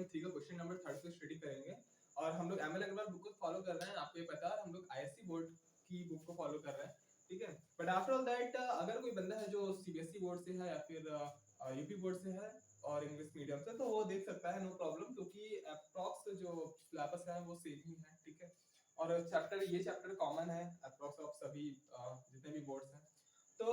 2.3 का question number 3 से study करेंगे। और हम लोग एमएल अग्रवाल बुक को फॉलो कर रहे हैं, आपको ये पता है हम लोग आईएससी बोर्ड की बुक को फॉलो कर रहे हैं, ठीक है। बट आफ्टर ऑल दैट अगर कोई बंदा है जो सीबीएसई बोर्ड से है या फिर यूपी बोर्ड से है और इंग्लिश मीडियम से, तो वो देख सकता है, नो प्रॉब्लम, क्योंकि अप्रॉक्स जो सिलेबस है वो सेम ही है, ठीक है। और ये चैप्टर कॉमन है अप्रॉक्स ऑफ सभी जितने भी बोर्ड्स हैं। तो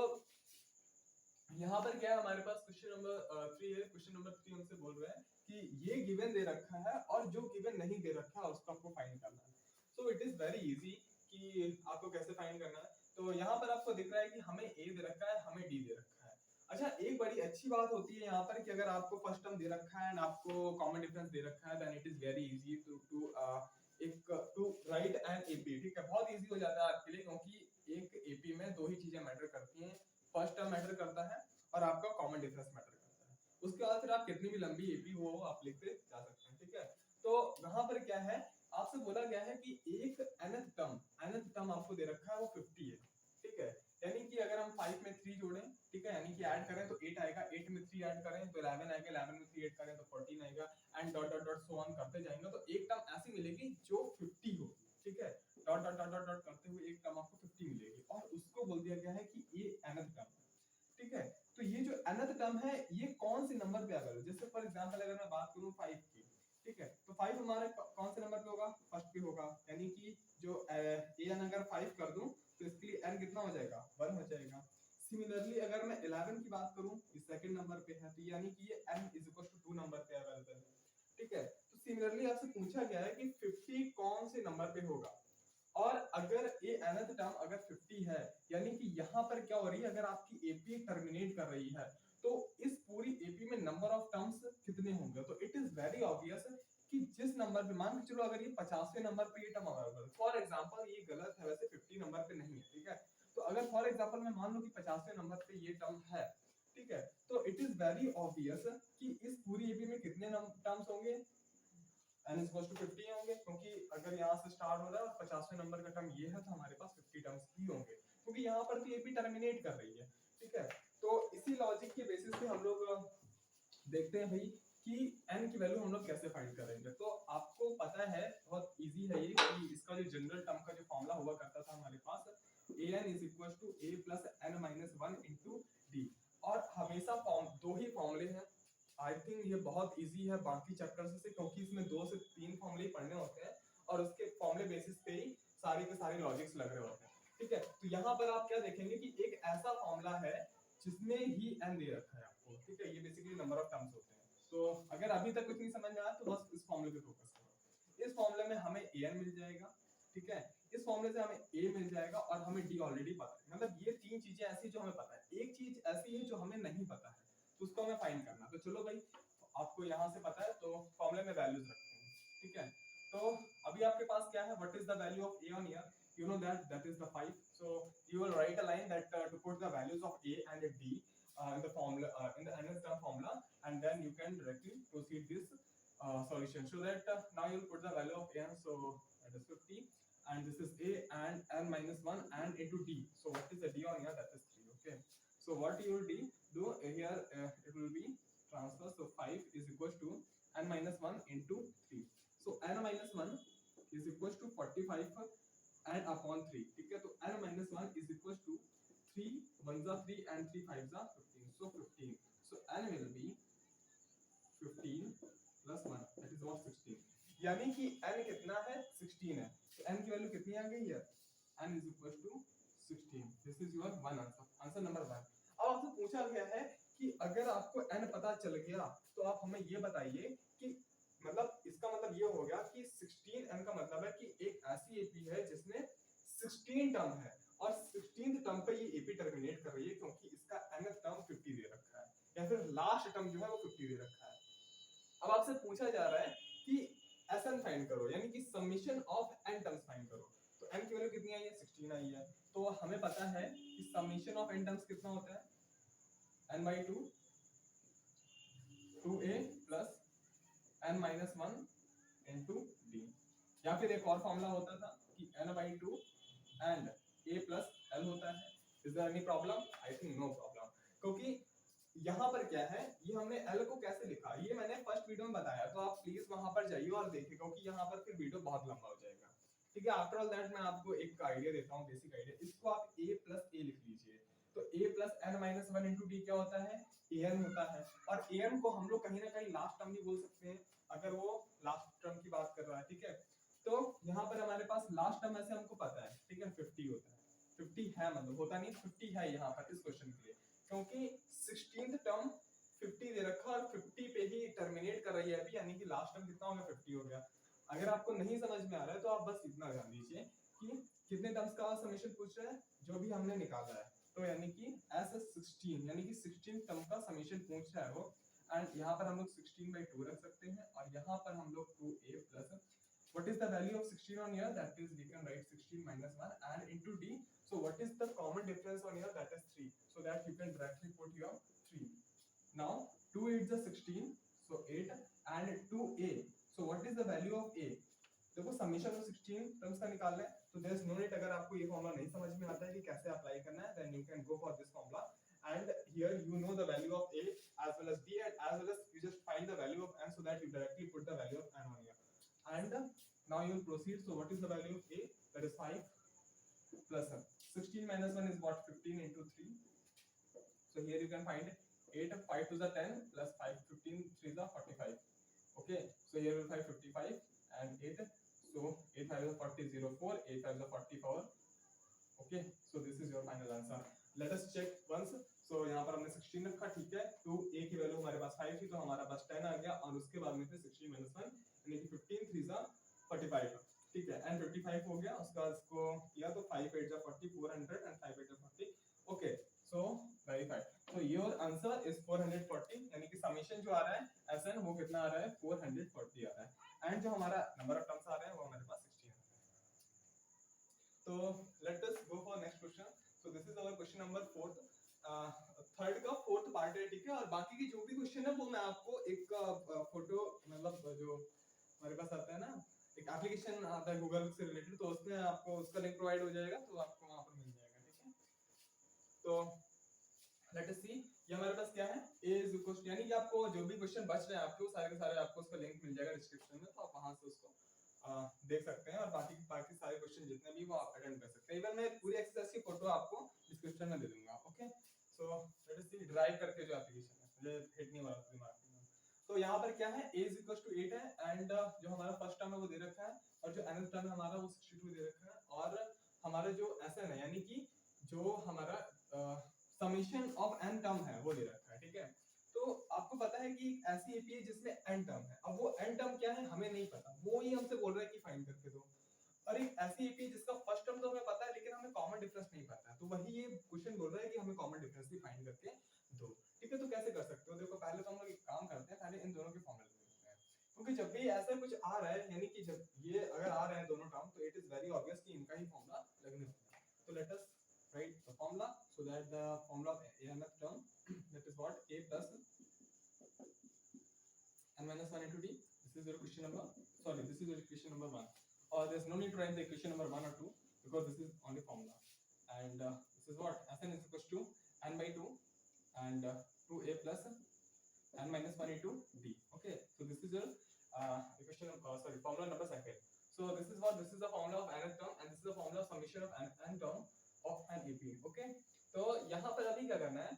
यहाँ पर क्या है, हमारे पास क्वेश्चन नंबर 3 है। क्वेश्चन नंबर 3 हमसे बोल रहे हैं कि ये गिवन दे रखा है और जो गिवन नहीं दे रखा है उसको आपको फाइंड करना है। So it is very easy कि आपको कैसे फाइंड करना है। तो यहाँ पर आपको दिख रहा है कि हमें ए दे रखा है, हमें डी दे रखा है। अच्छा, एक बड़ी अच्छी बात होती है यहाँ पर कि अगर आपको फर्स्ट टर्म दे रखा है एंड आपको कॉमन डिफरेंस दे रखा है, then it is very easy to write an AP, ठीक है। बहुत इजी हो जाता है आपके लिए, क्योंकि एक एपी में दो ही चीजें मैटर करती हैं, फर्स्ट टर्म मैटर करता है और आपका कॉमन डिफरेंस मैटर करता है। उसके बाद फिर आप कितनी भी लंबी एपी हो आप लिखते जा सकते हैं, ठीक है। तो यहाँ पर क्या है, आपसे बोला गया है कि एक nth टर्म आपको दे रखा है वो 50 है, ठीक है। यानी कि अगर हम 5 में 3 जोड़ें, ठीक है, यानी कि ऐड करें तो 8 आएगा, 8 में 3 ऐड करें तो 11 आएगा, 11 में 3 ऐड करें तो 14 आएगा, and dot dot dot so on करते जाएंगे। तो एक टर्म ऐसी मिलेगी जो 50 होगी, ठीक है। डॉट डॉट डॉट डॉट करते हुए एक टर्म आपको 50 मिलेगी और उसको बोल दिया गया है कि ये nth टर्म है, ठीक है। तो ये जो nth टर्म है ये कौन से नंबर पे अगर, जैसे फॉर एग्जांपल अगर मैं बात करूं 5 की, ठीक है, तो 5 हमारे कौन से नंबर पे होगा, फर्स्ट पे होगा। यानी कि जो an अगर 5 कर दूं तो इसके लिए n कितना हो जाएगा, 1 हो जाएगा। सिमिलरली अगर मैं 11 की बात करूं, ये सेकंड नंबर पे है, तो यानी कि ये n = 2 नंबर पे अवेलेबल है, ठीक है। तो सिमिलरली आपसे पूछा गया है कि 50 कौन से नंबर पे होगा। और अगर ये nth टर्म अगर 50 है, यानी कि यहाँ पर क्या हो रही है, अगर आपकी एपी टर्मिनेट कर रही है तो इस पूरी एपी में नंबर ऑफ टर्म्स कितने होंगे। तो इट इज वेरी ऑब्वियस कि जिस नंबर पे, मान के चलो अगर ये 50वें नंबर पे ये टर्म अवेलेबल, फॉर एग्जांपल ये गलत है वैसे, 50 नंबर पे नहीं है, ठीक है। तो अगर फॉर एग्जांपल मैं मान लूं कि 50वें नंबर पे ये टर्म है, ठीक है, तो इट इज वेरी ऑब्वियस कि इस पूरी एपी में कितने टर्म्स होंगे, n = 50 होंगे, क्योंकि अगर यहाँ से स्टार्ट हो रहा है और 50वें नंबर का टर्म ये है तो हमारे पास 50 टर्म्स ही होंगे, क्योंकि यहाँ पर तो एपी टर्मिनेट कर रही है, ठीक है। तो इसी लॉजिक के बेसिस पे हम लोग देखते हैं भाई कि n की वैल्यू हम लोग कैसे फाइंड करेंगे। तो आपको पता है बहुत इजी है ये, कि इसका जो जनरल टर्म का जो फॉर्मूला हुआ करता था हमारे पास, an = a + n - 1 * d। और हमेशा दो ही फॉर्मूले हैं। आई थिंक ये बहुत इजी है बाकी चैप्टर्स से, क्योंकि इसमें 2 से 3 फॉर्मूले पढ़ने होते हैं और उसके फॉर्मूले बेसिस पे ही सारे के सारे लॉजिक्स लग रहे होते हैं, ठीक है। तो यहाँ पर आप क्या देखेंगे कि एक ऐसा फॉर्मूला है जिसमें ही n दे रखा है आपको, ठीक है। ये बेसिकली नंबर ऑफ टर्म्स होते हैं। तो अगर अभी तक कुछ नहीं समझ में आया तो बस इस फॉर्मूले पे फोकस करो। इस फॉर्मूले में हमें an मिल जाएगा, ठीक है। इस फॉर्मूले से हमें a मिल जाएगा और हमें d ऑलरेडी पता है। मतलब ये तीन चीजें ऐसी जो हमें पता है, एक चीज ऐसी है जो हमें नहीं पता है, तो उसको हमें फाइंड करना। तो चलो भाई, आपको यहाँ से पता है तो फॉर्मूले में वैल्यूज रखते हैं, ठीक है। तो अभी आपके पास क्या है, what is the value of a on here, you know that is the 5, so you will write a line that to put the values of a and d in the formula, in the nth term formula, and then you can directly proceed this solution. So that now you will put the value of n, so that is 50, and this is a, and n - 1 and into d. So what is the d on here, that is 3, okay. So what you will do here, it will be transfer, so 5 is equals to n - 1 into 3, so n - 1 is equals to 45 and upon 3, ठीक है। तो n - 1 is equals to 3 1s are 3 and 3 5s are 15, so 15, so n will be 15 plus 1, that is what 16, यानी कि n कितना है, 16 है। तो n की वैल्यू कितनी आ गई है, n is equals to 16, this is your one answer number 1। अब आपसे पूछा गया है कि अगर आपको n पता चल गया तो आप हमें ये बताइए कि मतलब इसका मतलब ये हो गया कि 16n का मतलब है कि एक ऐसी एपी है जिसमें 16 टर्म है और 16th टर्म पे ये एपी टर्मिनेट कर रही है, क्योंकि इसका nth टर्म 50 दे रखा है, या फिर लास्ट टर्म जो है वो 50 दे रखा है। अब आपसे पूछा जा रहा है कि SN फाइंड करो, यानी कि summation of n terms find करो। तो n की वैल्यू कितनी आई है, 16 आई है। तो हमें पता है कि समेशन ऑफ n टर्म्स कितना होता है, n/2 2a plus n - 1 into d, या फिर एक और फॉर्मूला होता था कि n/2 and a plus l होता है। Is there any problem, I think no problem, क्योंकि यहाँ पर क्या है, ये हमने l को कैसे लिखा ये मैंने फर्स्ट वीडियो में बताया, तो आप प्लीज बहुत लंबा हो जाएगा। ठीक है, आफ्टर ऑल दैट मैं आपको एक आइडिया देता हूँ, बेसिक आइडिया। इसको आप a प्लस ए लिख लीजिए। तो a plus n minus one into d क्या होता है, an होता है। और an को हम लोग कहीं ना कहीं लास्ट टर्म भी बोल सकते हैं, अगर वो लास्ट टर्म की बात कर रहा है। ठीक है, तो यहाँ पर हमारे पास लास्ट टर्म ऐसे हमको पता है, ठीक है, 50 होता है। 50 है, मतलब होता नहीं, 50 है यहाँ पर इस क्वेश्चन के लिए, क्योंकि 16th टर्म 50 दे रखा और 50 पे ही टर्मिनेट कर रही है अभी, यानी कि लास्ट टर्म कितना हो गया, 50 हो गया। अगर आपको नहीं समझ में आ रहा है तो आप बस इतना जान लीजिए कि कितने टर्म्स का समेशन पूछ रहा है, जो भी हमने निकाला है। तो यानी कि ऐसे 16 यानी कि 16 टर्म का समेशन पूछ रहा है वो। एंड यहाँ पर हम लोग 16/2 रख सकते हैं, और यहाँ पर हम लोग 2a plus what is the value of 16 on here, that is we can write 16 minus 1 and into d. So what is the common difference on here, that is 3, so that you can directly put your 3. Now 2 8 is 16, so 8 and 2a, so what is the value of a, देखो summation of 16 terms का निकालना है, तो there is no need, अगर आपको ये formula नहीं समझ में आता है कि कैसे अप्लाई करना है, then you can go for this formula, and here you know the value of a as well as b, and as well as you just find the value of n, so that you directly put the value of n on here. And now you will proceed. So what is the value of a, that is 5 plus 16 minus 1 is what, 15 into 3. So here you can find 8, 5 to the 10 plus 5, 15 3 is 45. Okay, so here we will find 55 and 8, so 8 5 is 40, 0 4, 8 5 is 44. Okay, so this is your final answer. Let us check once. So यहाँ पर हमने 16 रखा, ठीक है, तो a की value हमारे पास 5 थी, तो हमारा पास 10 आ गया, और उसके बाद में थे 16 minus 1 यानी कि 15 3 is 45, ठीक है, and 55 हो गया, उसके बाद इसको किया तो 5 8 is 40, 400 and 5 8 is 40. Okay, so verified. So your answer is 440, यानी कि समेशन जो आ रहा है SN वो कितना आ रहा है, 440 आ रहा है, एंड जो हमारा नंबर ऑफ टर्म्स आ रहे हैं वो हमारे पास 16 आ रहा है। तो let us go for next question. So this is our question number 4th. Third का 4th पार्ट है, ठीक है, और बाकी के जो भी क्वेश्चन है वो मैं आपको एक फोटो, मतलब जो हमारे पास आता है ना, एक एप्लीकेशन आता है गूगल से रिलेटेड, तो उसमें आपको उसका लिंक प्रोवाइड हो जाएगा, तो आपको वहां पर मिल जाएगा, ठीक है। तो लेट अस सी, ये हमारे पास क्या है, a इज इक्वल टू, यानी कि आपको जो भी क्वेश्चन बच रहे हैं आपके, वो सारे के सारे आपको उसका लिंक मिल जाएगा डिस्क्रिप्शन में, तो आप वहां से उसको देख सकते हैं, और बाकी सारे क्वेश्चन जितने भी वो आप अटेंड कर सकते हैं। इवन मैं पूरी एक्सरसाइज की फोटो आपको डिस्क्रिप्शन में दे दूंगा। Okay, so let us see derive करके जो एप्लीकेशन है, मुझे हिट नहीं हो रहा दिमाग में। तो यहाँ पर क्या है, a इज इक्वल टू 8 है, एंड जो हमारा फर्स्ट टर्म है वो दे रखा है, और जो nth टर्म है हमारा वो 62 दे रखा है, और हमारा जो SN है, यानी कि जो हमारा समेशन ऑफ n टर्म है वो दे रखा है, ठीक है। तो आपको पता है कि ऐसी एपीआई जिसमें n टर्म है, अब वो n टर्म क्या है हमें नहीं पता, वो ही हमसे बोल रहा है कि फाइंड करके दो। और एक ऐसी एपीआई जिसका फर्स्ट टर्म तो हमें पता है, लेकिन हमें कॉमन डिफरेंस नहीं पता है, तो वही ये क्वेश्चन बोल रहा है कि हमें कॉमन डिफरेंस भी फाइंड करके दो। ठीक है, तो कैसे कर सकते हो, देखो पहले तो हम लोग एक काम करते हैं, पहले इन दोनों के फॉर्मूले देखते हैं, क्योंकि जब भी ऐसा कुछ आ रहा है, यानी कि जब ये अगर आ रहे हैं दोनों टर्म, तो इट इज वेरी ऑब्वियस कि इनका ही फॉर्मूला लगने वाला है। तो let us write the formula, so that the formula of AMF term, that is what, a plus n minus 1 into d. This is your question number, sorry, this is your equation number 1, or there's no need to write the equation number 1 or 2, because this is only formula, and this is what, Sn is equals to n by 2 and 2a plus n minus 1 into d. Okay, so this is your equation sorry, formula number 2. So this is what, this is the formula of nth term, and this is the formula of summation of n term of an AP. Okay, तो यहाँ पर अभी क्या करना है,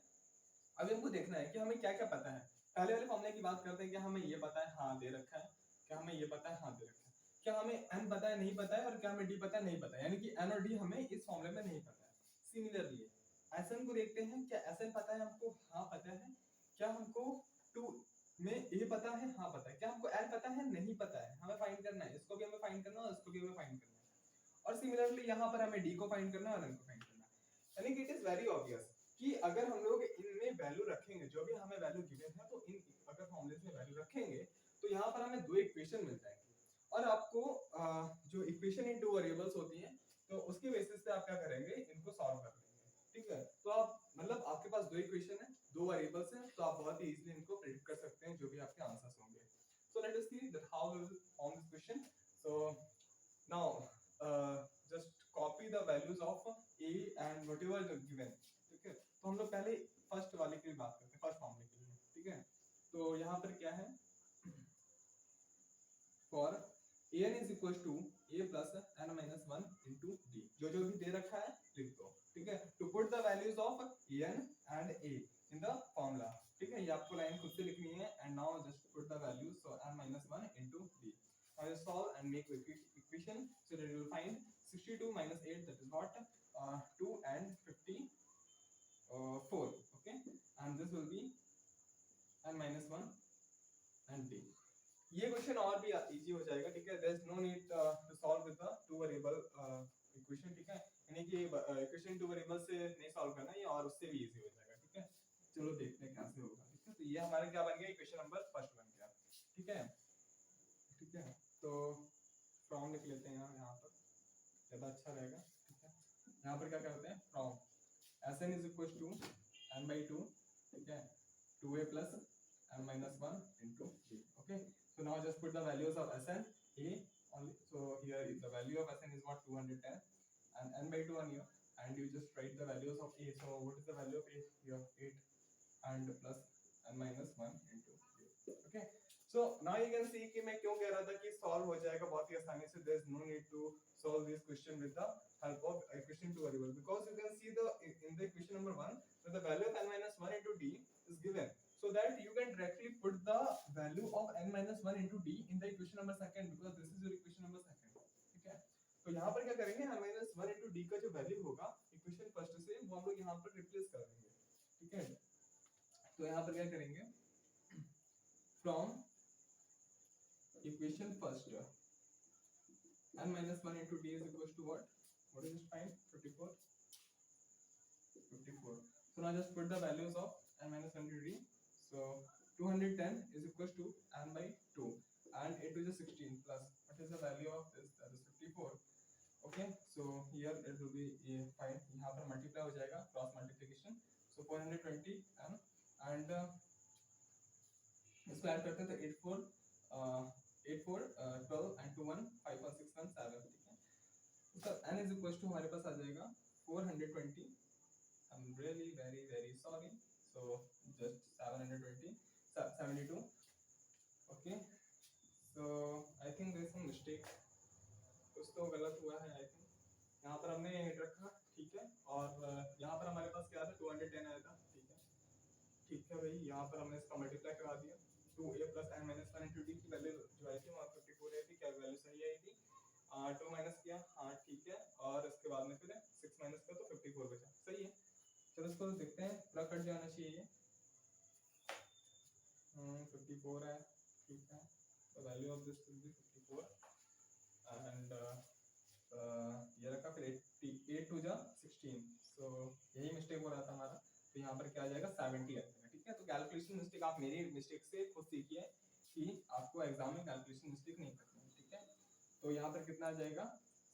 अभी हमको देखना है कि हमें क्या क्या पता है। पहले वाले फॉर्मूले की बात करते हैं, क्या हमें ये पता है, हाँ दे रखा है, क्या हमें ये पता है, हाँ दे रखा है, क्या हमें n पता है, नहीं पता है, और क्या हमें d पता है, नहीं पता है, यानी कि n और d हमें इस फॉर्मूले में नहीं पता है। सिमिलरली Sn को देखते हैं, क्या Sn पता है हमको, हाँ पता है, क्या हमको 2 में a पता है, हाँ पता है, क्या हमको n पता है, नहीं पता है, हमें फाइंड करना है, इसको भी हमें फाइंड करना है और इसको भी हमें फाइंड करना है, और सिमिलरली यहाँ पर हमें d को फाइंड करना है और n को फाइंड करना है। यानी कि इट इज वेरी ऑब्वियस कि अगर हम लोग इनमें वैल्यू रखेंगे, जो भी हमें वैल्यू गिवन है, तो इन अगर फॉर्मूलेस में वैल्यू रखेंगे, तो यहाँ पर हमें दो इक्वेशन मिल जाएंगे, और आपको जो इक्वेशन इन टू वेरिएबल्स होती हैं, तो उसके बेसिस पे आप क्या करेंगे, इनको सॉल्व कर लेंगे। ठीक है, तो आप मतलब आपके पास दो इक्वेशन है, दो वेरिएबल्स हैं, तो आप बहुत ही इजीली इनको प्रेडिक्ट कर सकते हैं जो भी आपके आंसर्स होंगे। So let us see that how we will form this question. So now just copy the values of a and whatever given। ठीक है, तो हम लोग पहले फर्स्ट वाले की बात करते हैं, फर्स्ट फॉर्मूले के लिए। ठीक है, तो यहाँ पर क्या है, for an is equal to a plus n minus 1 into d, जो जो भी दे रखा है लिख दो, ठीक है। To put the values of an and a in the formula, ठीक है। ये आपको लाइन खुद से लिखनी है। And now just put the values, so n minus 1 into d. Now you solve and make equation so that you will find 62 minus 8, that is what 2 and 54, okay, and this will be n minus 1 and d. ये question और भी easy हो जाएगा, ठीक है। There is no need to solve with the two variable equation, ठीक है। यानी कि इक्वेशन टू वेरिएबल से नहीं सॉल्व करना, ये और उससे भी इजी हो जाएगा, ठीक है। चलो देखते हैं कैसे होगा, ठीक है। तो ये हमारा क्या बन गया, इक्वेशन नंबर फर्स्ट बन गया, ठीक है, ठीक है। तो फ्रॉम लिख लेते हैं यहाँ पर, ज़्यादा अच्छा रहेगा, ठीक है। यहाँ पर क्या करते हैं, from Sn is equals to n by 2, ठीक है, 2a plus n minus 1 into d, okay. So now just put the values of Sn, a only, so here the value of Sn is what 210 and n by 2 on here, and you just write the values of a. So what is the value of a here, 8 and plus n minus 1 into d, okay. So now you can see कि मैं क्यों कह रहा था कि solve हो जाएगा बहुत ही आसानी से। there is no need to solve this question with the help of equation two variable, because you can see the in the equation number 1 that the value of n minus 1 into d is given, so that you can directly put the value of n minus 1 into d in the equation number second, because this is your equation number second, ठीक है। तो यहाँ पर क्या करेंगे, n minus 1 into d का जो value होगा इक्वेशन फर्स्ट से वो हम लोग यहाँ पर रिप्लेस कर देंगे, ठीक है। तो यहाँ पर क्या करेंगे, from equation first n minus 1 into d is equals to what is this, find 54. So now just put the values of n minus 1 into d. So 210 is equals to n by 2 and 8 to the 16 plus what is the value of this, that is 54, okay. So here it will be fine, यहाँ पर multiply हो जाएगा, cross multiplication, so 420 and इसको add करते हैं तो 8 4 12 and 2 1 5 1 6 1 7, ठीक है। तो n is equals to हमारे पास आ जाएगा 420, I'm really very sorry, so just 720 72, okay. So I think there is some mistake, कुछ तो गलत हुआ है, I think यहाँ पर हमने 8 रखा, ठीक है, और यहाँ पर हमारे पास क्या था 210 आया था, ठीक है, ठीक है भाई। यहाँ पर हमने इसका मल्टीप्लाई करा दिया, 2a plus n minus 1 into d की वैल्यू जो आई थी वहाँ 54 आई थी, क्या वैल्यू सही आई थी, 2 माइनस किया, हाँ ठीक है, और इसके बाद में फिर 6 माइनस किया तो 54 बचा, सही है। चलो इसको देखते हैं, पूरा कट जाना चाहिए, 54 है, ठीक है। तो value of this will be 54 and ये रखा, फिर 8 टू जा 16, सो यही मिस्टेक हो रहा था हमारा। तो यहाँ पर क्या आ जाएगा 70 आ जाएगा, ठीक है। तो कैलकुलेशन मिस्टेक आप मेरी मिस्टेक से खुद सीखिए कि आपको एग्जाम में कैलकुलेशन मिस्टेक नहीं करनी है, ठीक है। तो यहाँ पर कितना आ जाएगा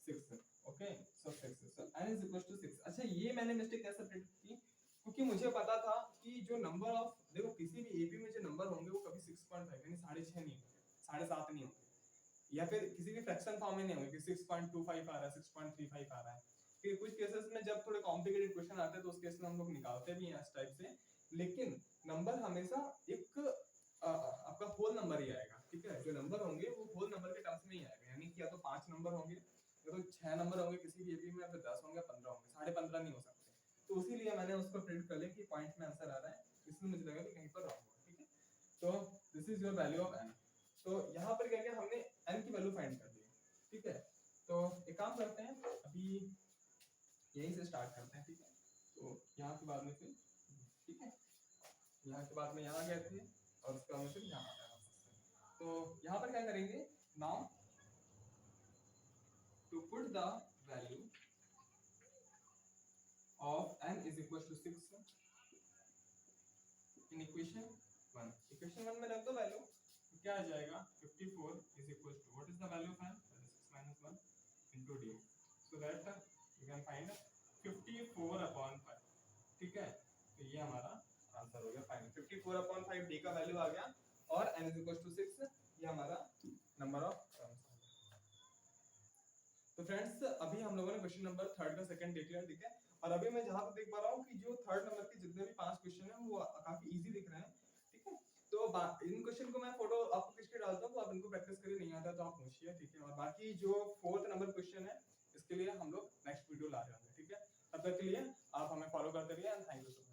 6, okay. So 6, so n is equals to 6। अच्छा ये मैंने मिस्टेक कैसे प्रेडिक्ट की, क्योंकि मुझे पता था कि जो नंबर ऑफ, देखो किसी भी एपी में जो नंबर होंगे वो कभी 6.5 यानी 6.5 नहीं होंगे, 7.5 नहीं होंगे, या फिर किसी भी फ्रैक्शन फॉर्म में नहीं होंगे कि 6.25 आ रहा है, 6.35 आ रहा है। फिर कुछ केसेस में जब थोड़े कॉम्प्लिकेटेड क्वेश्चन आते हैं तो उस केस में हम लोग निकालते भी हैं इस टाइप से, लेकिन नंबर हमेशा एक आपका होल नंबर ही आएगा, ठीक है। जो नंबर होंगे वो होल नंबर के टर्म्स में ही आएगा, यानी कि या तो 5 नंबर होंगे या तो 6 नंबर होंगे किसी भी एपी में, या फिर 10 होंगे, 15 होंगे, 15.5 नहीं हो सकते। तो इसीलिए मैंने उसको प्रिंट कर लिया कि पॉइंट में आंसर आ रहा है, इसलिए मुझे लगा कि कहीं पर रॉन्ग होगा, ठीक है। तो this is your value of n। तो यहाँ पर क्या किया हमने, n की वैल्यू फाइंड कर ली, ठीक है। तो एक काम करते हैं, अभी यहीं से स्टार्ट करते हैं, ठीक है। तो यहाँ के बाद में फिर, ठीक है, यहाँ के बाद में यहाँ गए थे और उसके बाद में फिर यहाँ आ गया। तो यहाँ पर क्या करेंगे, now to put the value of n is equals to 6 in equation 1। Equation 1 में रख दो वैल्यू, तो क्या आ जाएगा 54 is equals to what is the value of n, that is 6 minus 1 into d, so that you can find 54/5, ठीक है। तो ये हमारा आंसर हो गया फाइनल, 54/5 d का वैल्यू आ गया, और n is equals to 6 ये हमारा नंबर ऑफ टर्म्स आ गया। तो फ्रेंड्स अभी हम लोगों ने क्वेश्चन नंबर 3 का सेकंड देख लिया, ठीक है। और अभी मैं जहां तक देख पा रहा हूँ कि जो 3rd नंबर के जितने भी 5 क्वेश्चन हैं वो काफी इजी दिख रहे हैं, ठीक है। तो इन क्वेश्चन को मैं फोटो आपको खींच के डालता हूँ, तो आप इनको प्रैक्टिस करिए, नहीं आता है तो आप पूछिए, ठीक है। और बाकी जो 4th नंबर क्वेश्चन है इसके लिए हम लोग नेक्स्ट वीडियो ला रहे होंगे, ठीक है। तब तक के लिए आप हमें फॉलो करते रहिए एंड थैंक यू।